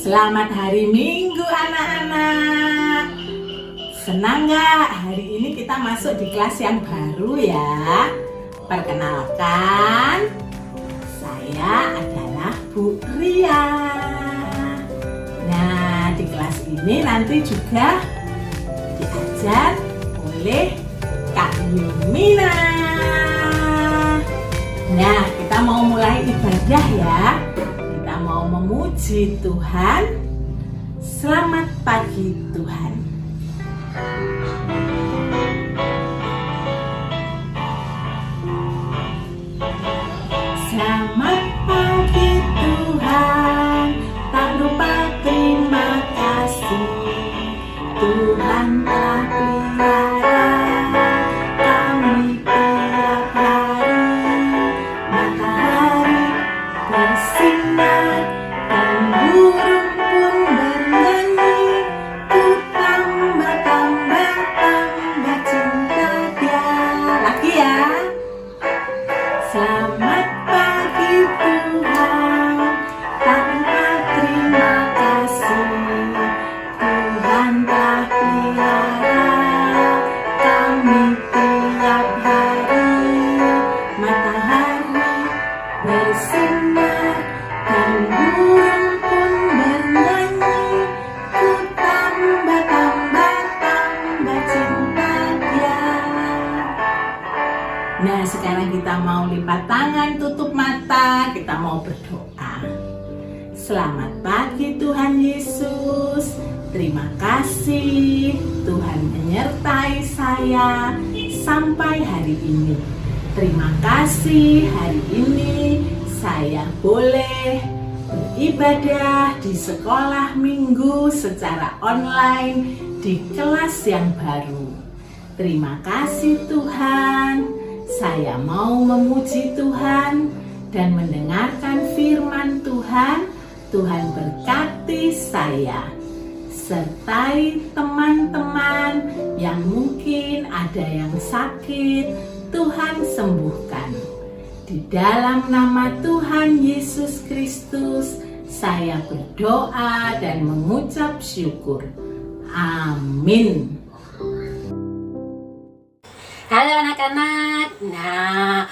Selamat hari Minggu anak-anak. Senang gak? Hari ini kita masuk di kelas yang baru ya. Perkenalkan, saya adalah Bu Ria. Nah, di kelas ini nanti juga diajar oleh Kak Yumina. Nah, kita mau mulai ibadah ya. Kita mau memuji Tuhan. Selamat pagi Tuhan. Selamat pagi Tuhan, tak lupa terima kasih. Tuhan telah pelihara kami tiap hari. Matahari bersinar dan burung pun bernyanyi. Ku tambah cinta dia. Lagi ya. Selamat pagi Tuhan, tak lupa terima kasih. Tuhan telah pelihara kami tiap hari. Matahari bersinar dan burung pun bernyanyi. Ku tambah cinta dia. Nah, sekarang kita mau lipat tangan, tutup mata, kita mau berdoa. Selamat pagi Tuhan Yesus. Terima kasih Tuhan menyertai saya sampai hari ini. Terima kasih hari ini saya boleh beribadah di sekolah minggu secara online di kelas yang baru. Terima kasih Tuhan. Saya mau memuji Tuhan dan mendengarkan firman Tuhan. Tuhan berkati saya, sertai teman-teman yang mungkin ada yang sakit, Tuhan sembuhkan. Di dalam nama Tuhan Yesus Kristus, saya berdoa dan mengucap syukur. Amin. Halo anak-anak. Nah,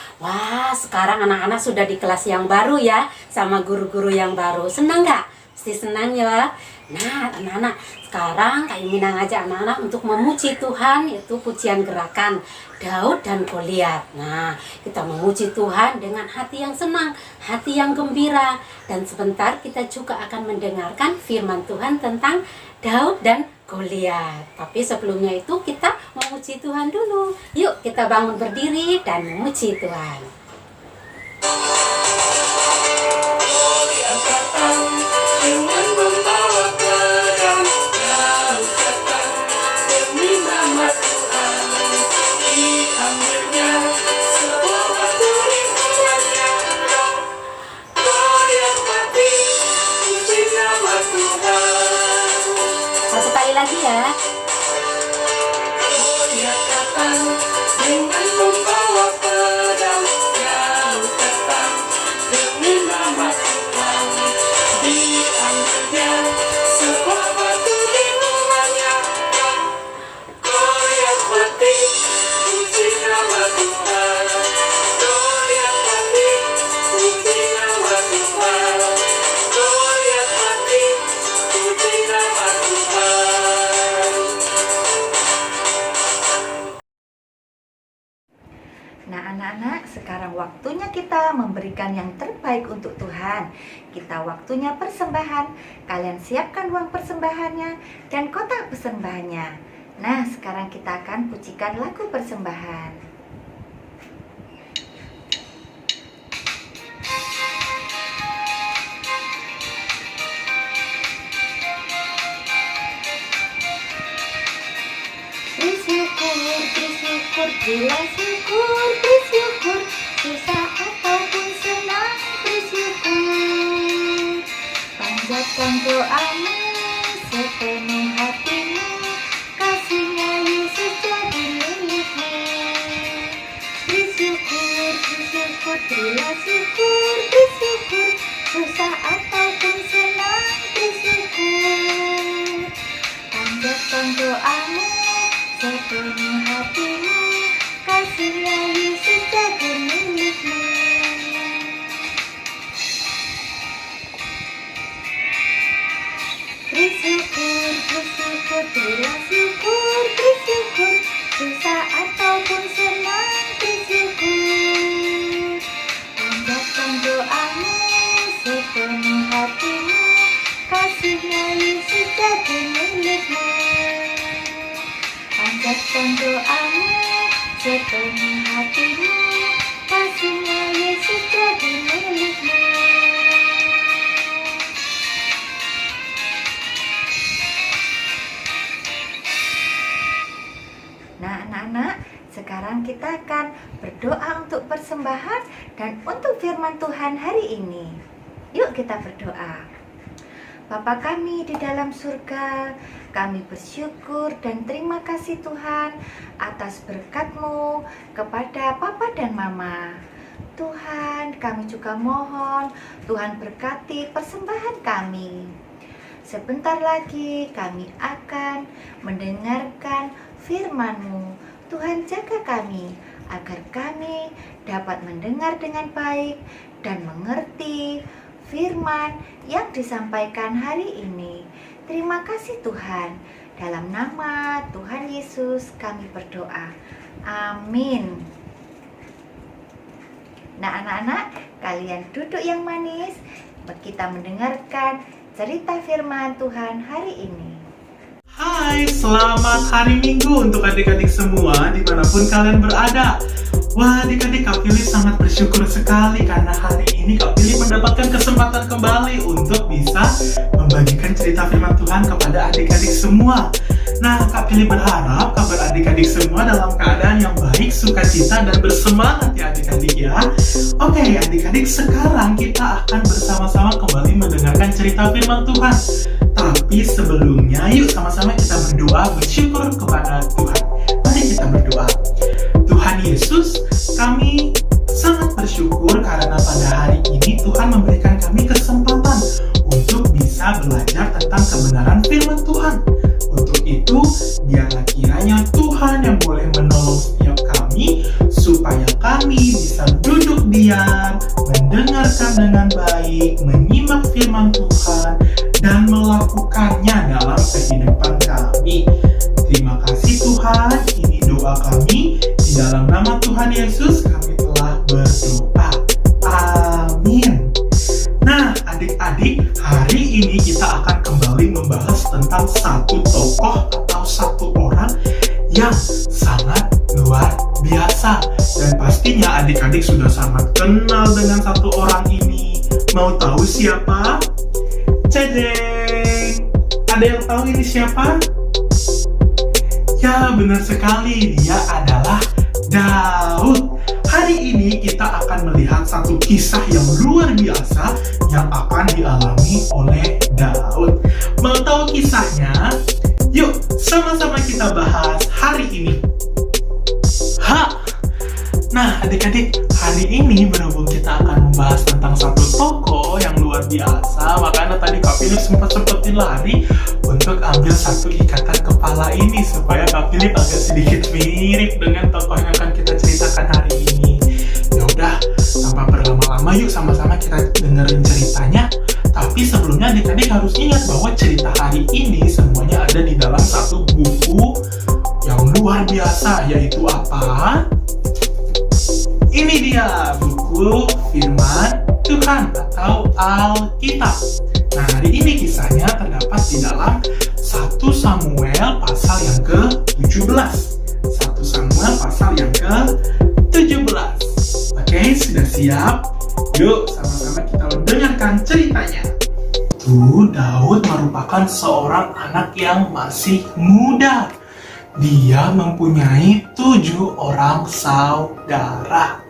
sekarang anak-anak sudah di kelas yang baru ya, sama guru-guru yang baru. Senang nggak? Pasti senang ya. Nah, anak-anak, sekarang Kak Yumina ngajak anak-anak untuk memuji Tuhan, yaitu pujian gerakan Daud dan Goliat. Nah, kita memuji Tuhan dengan hati yang senang, hati yang gembira. Dan sebentar kita juga akan mendengarkan firman Tuhan tentang Daud dan Goliat. Tapi sebelumnya itu kita memuji Tuhan dulu. Yuk kita bangun berdiri dan memuji Tuhan. Satu kali lagi ya. Dengan membawa pedang, Daud datang demi nama Tuhan. Diambilnya sebuah batu di rumahnya, Goliat mati, puji nama Tuhan. Goliat mati, puji nama Tuhan. Goliat mati, puji nama Tuhan. Nah anak-anak, sekarang waktunya kita memberikan yang terbaik untuk Tuhan. Kita waktunya persembahan. Kalian siapkan uang persembahannya dan kotak persembahannya. Nah sekarang kita akan pujikan lagu persembahan. Bersyukur, bilang syukur, bersyukur, susah ataupun senang, bersyukur. Panjatkan doamu sepenuh hatimu, kasihnya Yesus jadi milikmu. Bersyukur, bilang syukur, bersyukur, susah ataupun senang, bersyukur. bersyukur, bersyukur, bersyukur, susah ataupun senang bersyukur. Panjatkan doamu sepenuh hatimu, kasihnya Yesus jadi milikmu. Panjatkan doamu sepenuh hatimu, kasihnya Yesus jadi milikmu. Nah, anak-anak, sekarang kita akan berdoa untuk persembahan dan untuk firman Tuhan hari ini. Yuk kita berdoa. Bapa kami di dalam surga, kami bersyukur dan terima kasih Tuhan atas berkat-Mu kepada Papa dan Mama. Tuhan, kami juga mohon Tuhan berkati persembahan kami. Sebentar lagi kami akan mendengarkan firman-Mu. Tuhan, jaga kami agar kami dapat mendengar dengan baik dan mengerti firman yang disampaikan hari ini. Terima kasih Tuhan. Dalam nama Tuhan Yesus kami berdoa. Amin. Nah, anak-anak, kalian duduk yang manis. Kita mendengarkan cerita firman Tuhan hari ini. Hai, selamat hari Minggu untuk adik-adik semua dimanapun kalian berada. Wah, adik-adik, Kak Pilih sangat bersyukur sekali karena hari ini Kak Pilih mendapatkan kesempatan kembali untuk bisa membagikan cerita firman Tuhan kepada adik-adik semua. Nah, Kak Pilih berharap kabar adik-adik semua dalam keadaan yang baik, sukacita, dan bersemangat ya adik-adik ya. Oke, adik-adik, sekarang kita akan bersama-sama kembali mendengarkan cerita firman Tuhan. Tapi sebelumnya, yuk sama-sama kita berdoa bersyukur kepada Tuhan. Mari kita berdoa. Tuhan Yesus, kami sangat bersyukur karena pada hari ini Tuhan memberikan kami kesempatan untuk bisa belajar tentang kebenaran firman Tuhan. Untuk itu, biarlah kiranya Tuhan yang boleh menolong setiap kami supaya kami bisa duduk diam, mendengarkan dengan baik, menyimak firman Tuhan, dan melakukannya dalam kehidupan kami. Terima kasih Tuhan, ini doa kami. Di dalam nama Tuhan Yesus kami telah berdoa. Amin. Nah, adik-adik, hari ini kita akan kembali membahas tentang satu tokoh atau satu orang yang sangat luar biasa. Dan pastinya adik-adik sudah sangat kenal dengan satu orang ini. Mau tahu siapa? Cedeng! Ada yang tahu ini siapa? Ya, benar sekali, dia adalah Daud. Hari ini kita akan melihat satu kisah yang luar biasa yang akan dialami oleh Daud. Mau tahu kisahnya? Yuk, sama-sama kita bahas hari ini. Nah, adik-adik, hari ini berhubung kita akan membahas tentang satu tokoh yang luar biasa, makanya tadi Kak Philip sempat-sempatin lari untuk ambil satu ikatan kepala ini supaya Kak Philip agak sedikit mirip dengan tokoh yang akan kita ceritakan hari ini. Ya udah, tanpa berlama-lama yuk sama-sama kita dengerin ceritanya. Tapi sebelumnya adik-adik harus ingat bahwa cerita hari ini semuanya ada di dalam satu buku yang luar biasa, yaitu apa? Ini dia buku firman Tuhan atau Alkitab. Nah, hari ini kisahnya terdapat di dalam 1 Samuel pasal yang ke-17. 1 Samuel pasal yang ke-17. Oke, sudah siap? Yuk, sama-sama kita mendengarkan ceritanya. Daud merupakan seorang anak yang masih muda. Dia mempunyai 7 orang saudara.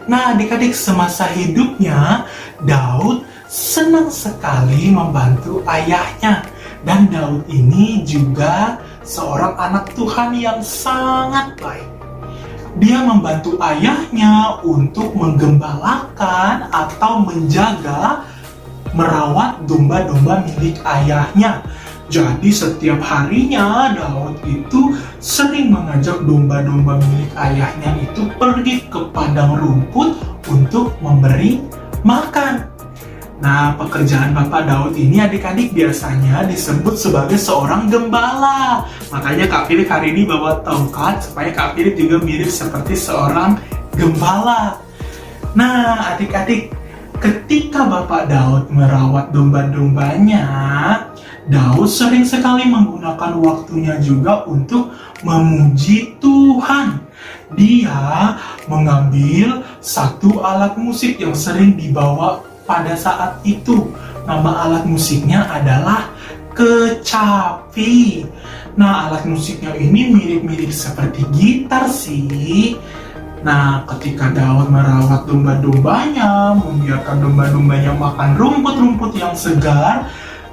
Nah, adik-adik, semasa hidupnya, Daud senang sekali membantu ayahnya. Dan Daud ini juga seorang anak Tuhan yang sangat baik. Dia membantu ayahnya untuk menggembalakan atau menjaga, merawat domba-domba milik ayahnya. Jadi setiap harinya Daud itu sering mengajak domba-domba milik ayahnya itu pergi ke padang rumput untuk memberi makan. Nah, pekerjaan Bapak Daud ini adik-adik biasanya disebut sebagai seorang gembala. Makanya Kak Philip hari ini bawa tongkat supaya Kak Philip juga mirip seperti seorang gembala. Nah, adik-adik, ketika Bapak Daud merawat domba-dombanya, Daud sering sekali menggunakan waktunya juga untuk memuji Tuhan. Dia mengambil satu alat musik yang sering dibawa pada saat itu. Nama alat musiknya adalah kecapi. Nah, alat musiknya ini mirip-mirip seperti gitar sih. Nah, ketika Daud merawat domba-dombanya, membiarkan domba-dombanya makan rumput-rumput yang segar,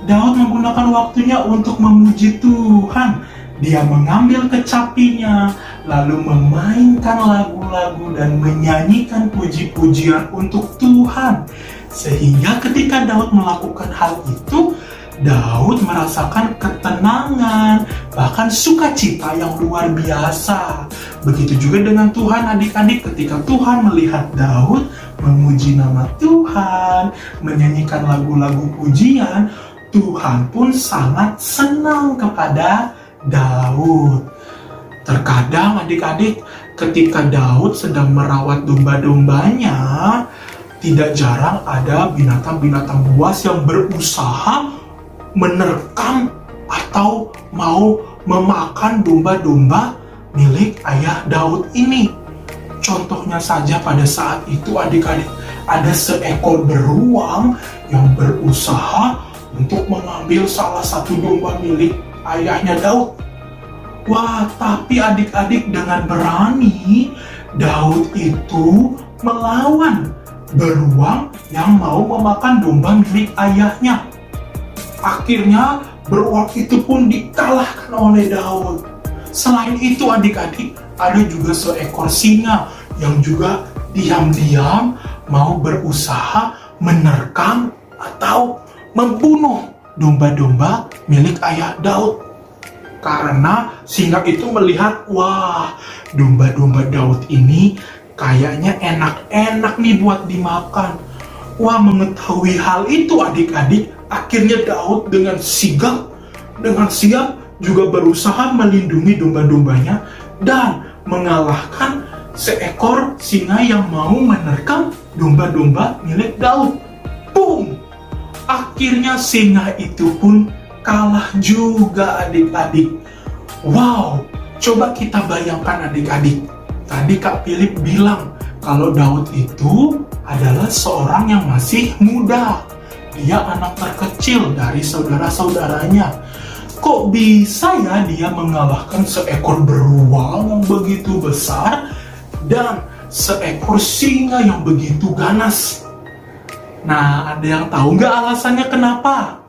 Daud menggunakan waktunya untuk memuji Tuhan. Dia mengambil kecapinya, lalu memainkan lagu-lagu dan menyanyikan puji-pujian untuk Tuhan. Sehingga ketika Daud melakukan hal itu, Daud merasakan ketenangan, bahkan sukacita yang luar biasa. Begitu juga dengan Tuhan adik-adik, ketika Tuhan melihat Daud memuji nama Tuhan, menyanyikan lagu-lagu pujian, Tuhan pun sangat senang kepada Daud. Terkadang adik-adik, ketika Daud sedang merawat domba-dombanya, tidak jarang ada binatang-binatang buas yang berusaha menerkam atau mau memakan domba-domba milik ayah Daud ini. Contohnya saja pada saat itu adik-adik, ada seekor beruang yang berusaha untuk mengambil salah satu domba milik ayahnya Daud. Wah, tapi adik-adik dengan berani, Daud itu melawan beruang yang mau memakan domba milik ayahnya. Akhirnya beruang itu pun dikalahkan oleh Daud. Selain itu adik-adik, ada juga seekor singa yang juga diam-diam mau berusaha menerkam atau membunuh domba-domba milik ayah Daud. Karena singa itu melihat, wah, domba-domba Daud ini kayaknya enak-enak nih buat dimakan. Wah, mengetahui hal itu adik-adik, akhirnya Daud dengan sigap juga berusaha melindungi domba-dombanya dan mengalahkan seekor singa yang mau menerkam domba-domba milik Daud. Boom! Akhirnya singa itu pun kalah juga adik-adik. Wow, coba kita bayangkan adik-adik. Tadi Kak Philip bilang kalau Daud itu adalah seorang yang masih muda. Dia anak terkecil dari saudara-saudaranya. Kok bisa ya dia mengalahkan seekor beruang yang begitu besar dan seekor singa yang begitu ganas? Nah, ada yang tahu nggak alasannya kenapa?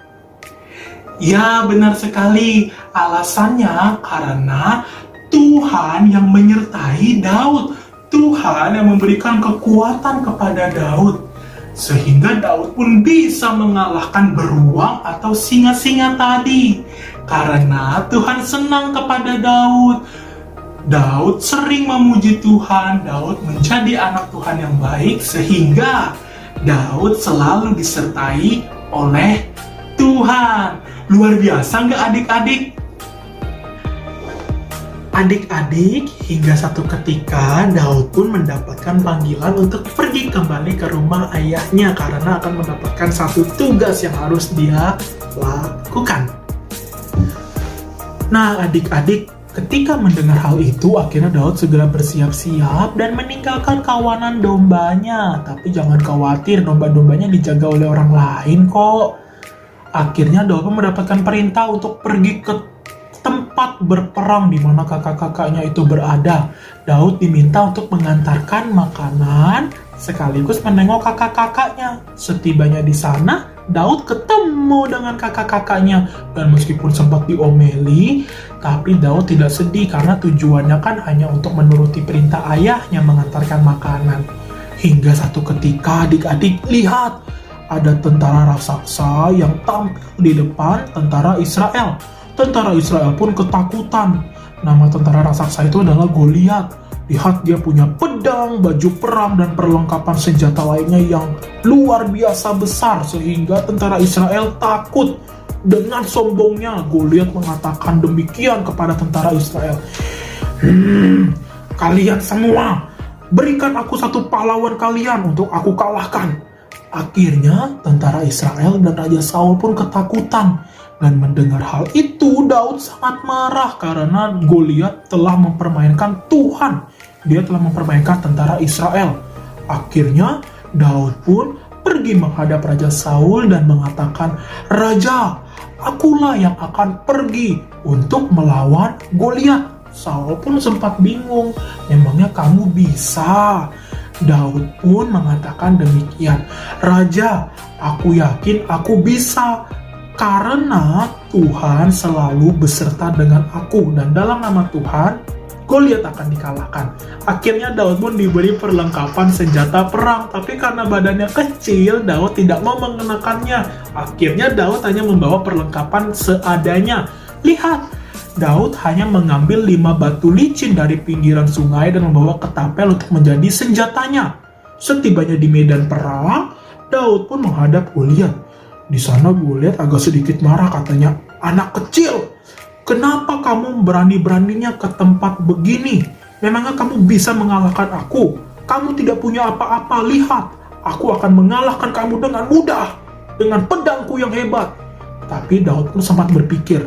Ya, benar sekali. Alasannya karena Tuhan yang menyertai Daud. Tuhan yang memberikan kekuatan kepada Daud. Sehingga Daud pun bisa mengalahkan beruang atau singa-singa tadi. Karena Tuhan senang kepada Daud. Daud sering memuji Tuhan. Daud menjadi anak Tuhan yang baik. Sehingga Daud selalu disertai oleh Tuhan. Luar biasa nggak adik-adik? Adik-adik, hingga satu ketika Daud pun mendapatkan panggilan untuk pergi kembali ke rumah ayahnya karena akan mendapatkan satu tugas yang harus dia lakukan. Nah, adik-adik, ketika mendengar hal itu, akhirnya Daud segera bersiap-siap dan meninggalkan kawanan dombanya. Tapi jangan khawatir, domba-dombanya dijaga oleh orang lain kok. Akhirnya Daud mendapatkan perintah untuk pergi ke tempat berperang di mana kakak-kakaknya itu berada. Daud diminta untuk mengantarkan makanan sekaligus menengok kakak-kakaknya. Setibanya di sana, Daud ketemu dengan kakak-kakaknya dan meskipun sempat diomeli, tapi Daud tidak sedih karena tujuannya kan hanya untuk menuruti perintah ayahnya mengantarkan makanan. Hingga satu ketika adik-adik lihat ada tentara raksasa yang tampil di depan tentara Israel. Tentara Israel pun ketakutan. Nama tentara raksasa itu adalah Goliat. Lihat, dia punya pedang, baju perang, dan perlengkapan senjata lainnya yang luar biasa besar sehingga tentara Israel takut. Dengan sombongnya, Goliat mengatakan demikian kepada tentara Israel. Kalian semua, berikan aku satu pahlawan kalian untuk aku kalahkan. Akhirnya, tentara Israel dan Raja Saul pun ketakutan. Dan mendengar hal itu, Daud sangat marah karena Goliat telah mempermainkan Tuhan. Dia telah mempermainkan tentara Israel. Akhirnya, Daud pun pergi menghadap Raja Saul dan mengatakan, "Raja, akulah yang akan pergi untuk melawan Goliat." Saul pun sempat bingung, memangnya kamu bisa? Daud pun mengatakan demikian, "Raja, aku yakin aku bisa. Karena Tuhan selalu beserta dengan aku, dan dalam nama Tuhan, Goliat akan dikalahkan." Akhirnya Daud pun diberi perlengkapan senjata perang, tapi karena badannya kecil, Daud tidak mau mengenakannya. Akhirnya Daud hanya membawa perlengkapan seadanya. Lihat, Daud hanya mengambil 5 batu licin dari pinggiran sungai dan membawa ketapel untuk menjadi senjatanya. Setibanya di medan perang, Daud pun menghadap Goliat. Di sana Goliat agak sedikit marah, katanya, "Anak kecil, kenapa kamu berani-beraninya ke tempat begini? Memangnya kamu bisa mengalahkan aku? Kamu tidak punya apa-apa. Lihat, aku akan mengalahkan kamu dengan mudah, dengan pedangku yang hebat." Tapi Daud pun sempat berpikir,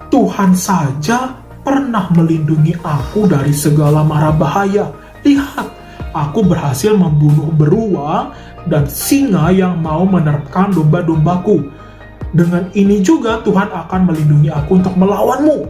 Tuhan saja pernah melindungi aku dari segala mara bahaya. Lihat, aku berhasil membunuh beruang dan singa yang mau menerkam domba-dombaku. Dengan ini juga Tuhan akan melindungi aku untuk melawanmu.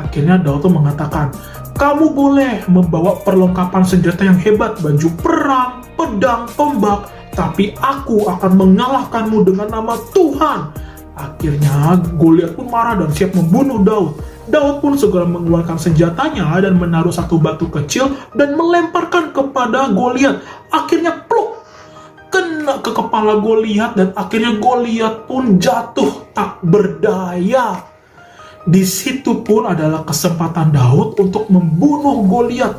Akhirnya Daud mengatakan, "Kamu boleh membawa perlengkapan senjata yang hebat, baju perang, pedang, tombak, tapi aku akan mengalahkanmu dengan nama Tuhan." Akhirnya Goliat pun marah dan siap membunuh Daud. Daud pun segera mengeluarkan senjatanya dan menaruh satu batu kecil dan melemparkan kepada Goliat. Akhirnya pluk, kena ke kepala Goliat dan akhirnya Goliat pun jatuh tak berdaya. Di situ pun adalah kesempatan Daud untuk membunuh Goliat.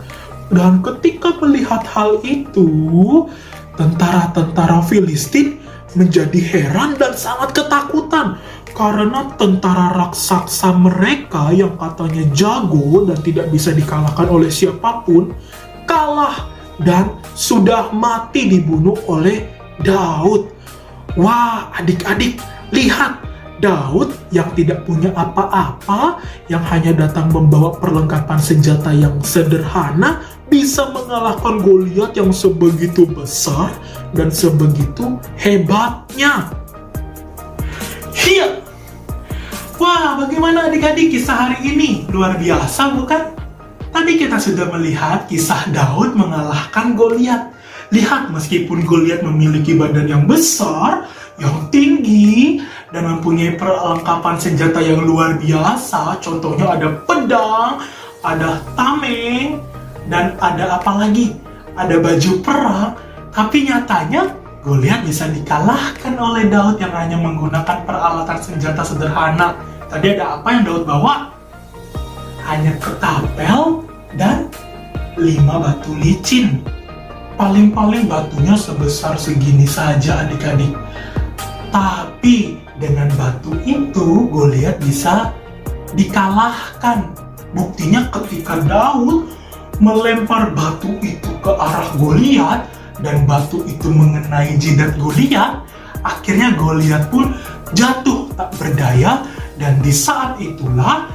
Dan ketika melihat hal itu, tentara-tentara Filistin menjadi heran dan sangat ketakutan karena tentara raksasa mereka yang katanya jago dan tidak bisa dikalahkan oleh siapapun kalah dan sudah mati dibunuh oleh Daud. Wah, adik-adik, lihat, Daud yang tidak punya apa-apa, yang hanya datang membawa perlengkapan senjata yang sederhana, bisa mengalahkan Goliat yang sebegitu besar dan sebegitu hebatnya. Hiya! Wah, bagaimana adik-adik kisah hari ini? Luar biasa, bukan? Tadi kita sudah melihat kisah Daud mengalahkan Goliat. Lihat, meskipun Goliat memiliki badan yang besar, yang tinggi, dan mempunyai perlengkapan senjata yang luar biasa, contohnya ada pedang, ada tameng, dan ada apa lagi? Ada baju perang. Tapi nyatanya Goliat bisa dikalahkan oleh Daud yang hanya menggunakan peralatan senjata sederhana. Tadi ada apa yang Daud bawa? Hanya ketapel dan 5 batu licin. Paling-paling batunya sebesar segini saja adik-adik. Tapi dengan batu itu Goliat bisa dikalahkan. Buktinya ketika Daud melempar batu itu ke arah Goliat dan batu itu mengenai jidat Goliat, akhirnya Goliat pun jatuh tak berdaya dan di saat itulah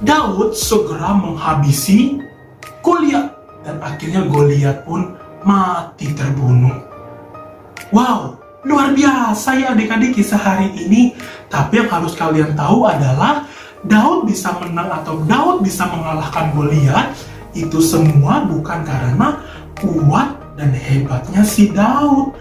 Daud segera menghabisi Goliat dan akhirnya Goliat pun mati terbunuh. Wow, luar biasa ya adik-adik kisah hari ini. Tapi yang harus kalian tahu adalah Daud bisa menang atau Daud bisa mengalahkan Goliat itu semua bukan karena kuat dan hebatnya si Daud.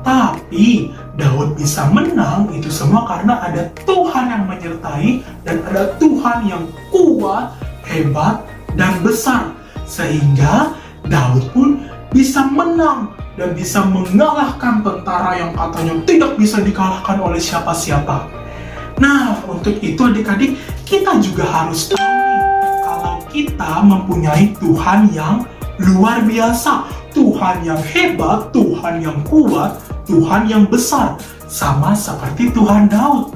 Tapi Daud bisa menang itu semua karena ada Tuhan yang menyertai dan ada Tuhan yang kuat, hebat, dan besar. Sehingga Daud pun bisa menang dan bisa mengalahkan tentara yang katanya tidak bisa dikalahkan oleh siapa-siapa. Nah, untuk itu adik-adik, kita juga harus tahu nih, kalau kita mempunyai Tuhan yang luar biasa, Tuhan yang hebat, Tuhan yang kuat, Tuhan yang besar, sama seperti Tuhan Daud.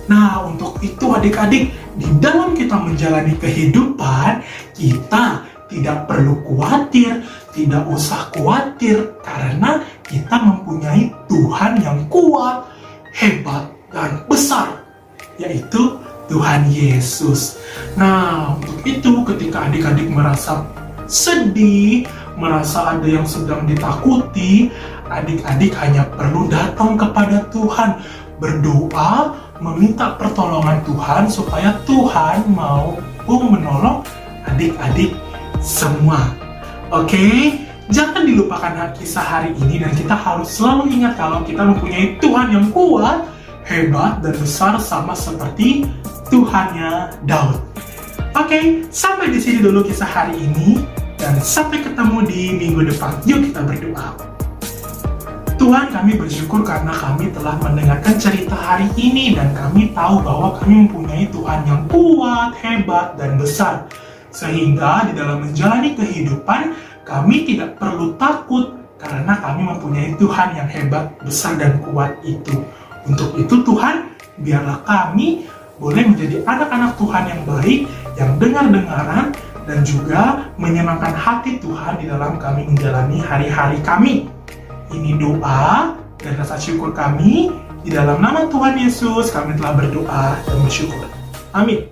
Nah, untuk itu adik-adik, di dalam kita menjalani kehidupan, kita tidak perlu khawatir, tidak usah khawatir, karena kita mempunyai Tuhan yang kuat, hebat, dan besar, yaitu Tuhan Yesus. Nah, untuk itu ketika adik-adik merasa sedih, merasa ada yang sedang ditakuti, adik-adik hanya perlu datang kepada Tuhan, berdoa, meminta pertolongan Tuhan supaya Tuhan mau menolong adik-adik semua. Oke? Jangan dilupakan kisah hari ini, dan kita harus selalu ingat kalau kita mempunyai Tuhan yang kuat, hebat, dan besar sama seperti Tuhannya Daud. Oke, sampai di sini dulu kisah hari ini, dan sampai ketemu di minggu depan. Yuk kita berdoa. Tuhan, kami bersyukur karena kami telah mendengarkan cerita hari ini, dan kami tahu bahwa kami mempunyai Tuhan yang kuat, hebat, dan besar. Sehingga di dalam menjalani kehidupan, kami tidak perlu takut karena kami mempunyai Tuhan yang hebat, besar, dan kuat itu. Untuk itu Tuhan, biarlah kami boleh menjadi anak-anak Tuhan yang baik, yang dengar-dengaran, dan juga menyenangkan hati Tuhan di dalam kami menjalani hari-hari kami. Ini doa dan rasa syukur kami. Di dalam nama Tuhan Yesus kami telah berdoa dan bersyukur. Amin.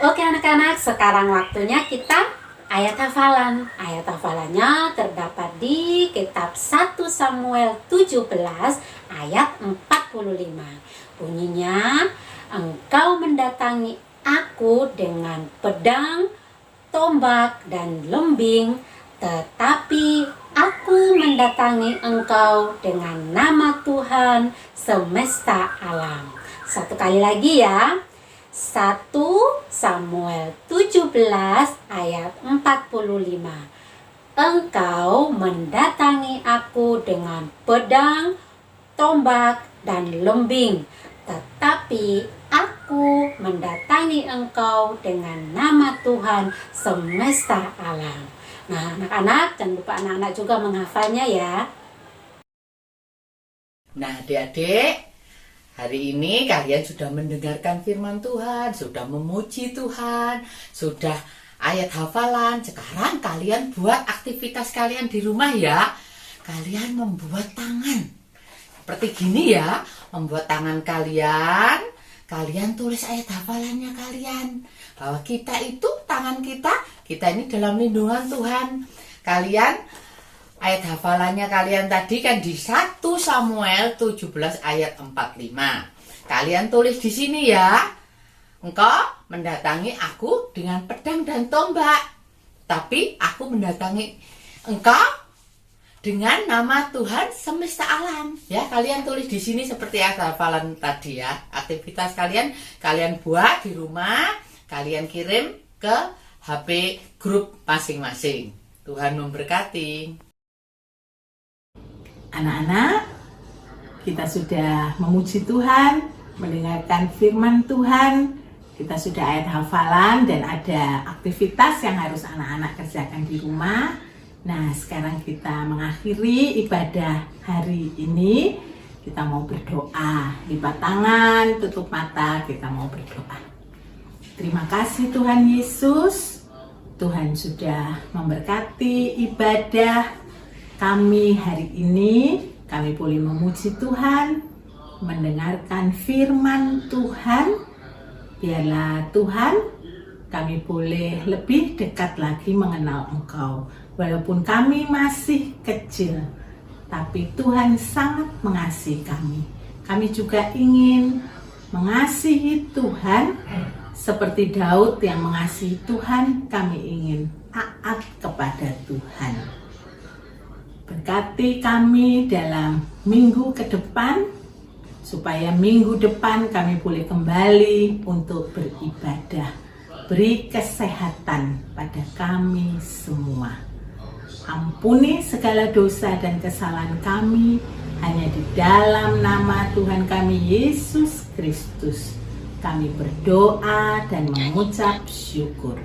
Oke anak-anak, sekarang waktunya kita ayat hafalan. Ayat hafalannya terdapat di kitab 1 Samuel 17 ayat 45. Bunyinya, engkau mendatangi aku dengan pedang, tombak, dan lembing, tetapi aku mendatangi engkau dengan nama Tuhan semesta alam. Satu kali lagi ya. 1 Samuel 17 ayat 45. Engkau mendatangi aku dengan pedang, tombak, dan lembing, tetapi aku mendatangi engkau dengan nama Tuhan semesta alam. Nah, anak-anak, jangan lupa anak-anak juga menghafalnya ya. Nah, adik-adik, hari ini kalian sudah mendengarkan firman Tuhan, sudah memuji Tuhan, sudah ayat hafalan. Sekarang kalian buat aktivitas kalian di rumah ya. Kalian membuat tangan. Seperti gini ya, membuat tangan kalian. Kalian tulis ayat hafalannya kalian. Bahwa kita itu, tangan kita ini dalam lindungan Tuhan. Kalian, ayat hafalannya kalian tadi kan di 1 Samuel 17 ayat 45. Kalian tulis di sini ya. Engkau mendatangi aku dengan pedang dan tombak, tapi aku mendatangi engkau dengan nama Tuhan semesta alam. Ya, kalian tulis di sini seperti ayat hafalan tadi ya. Aktivitas kalian buat di rumah, kalian kirim ke HP grup masing-masing. Tuhan memberkati. Anak-anak, kita sudah memuji Tuhan, mendengarkan firman Tuhan, kita sudah ayat hafalan, dan ada aktivitas yang harus anak-anak kerjakan di rumah. Nah, sekarang kita mengakhiri ibadah hari ini. Kita mau berdoa, lipat tangan, tutup mata, kita mau berdoa. Terima kasih Tuhan Yesus, Tuhan sudah memberkati ibadah kami hari ini. Kami boleh memuji Tuhan, mendengarkan firman Tuhan. Biarlah Tuhan, kami boleh lebih dekat lagi mengenal Engkau. Walaupun kami masih kecil, tapi Tuhan sangat mengasihi kami. Kami juga ingin mengasihi Tuhan seperti Daud yang mengasihi Tuhan. Kami ingin taat kepada Tuhan. Berkati kami dalam minggu ke depan, supaya minggu depan kami boleh kembali untuk beribadah. Beri kesehatan pada kami semua. Ampuni segala dosa dan kesalahan kami, hanya di dalam nama Tuhan kami Yesus Kristus kami berdoa dan mengucap syukur.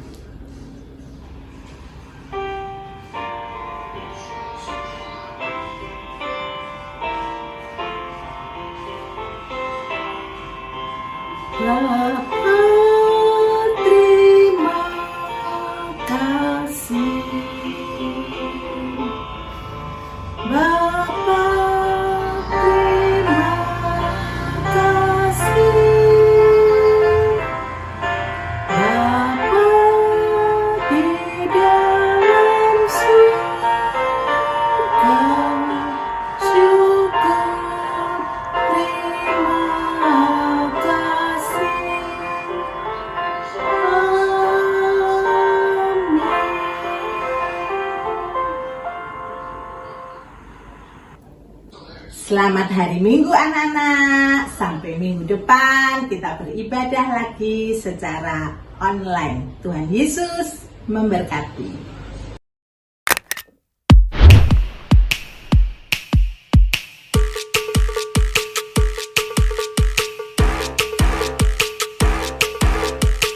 Selamat hari Minggu anak-anak. Sampai minggu depan kita beribadah lagi secara online. Tuhan Yesus memberkati.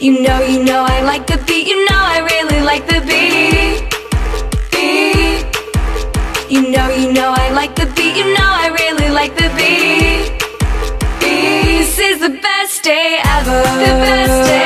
You know I like the beat, you know I really like the beat. You know I like the beat, you know I really like the beat. This is the best day ever. The best day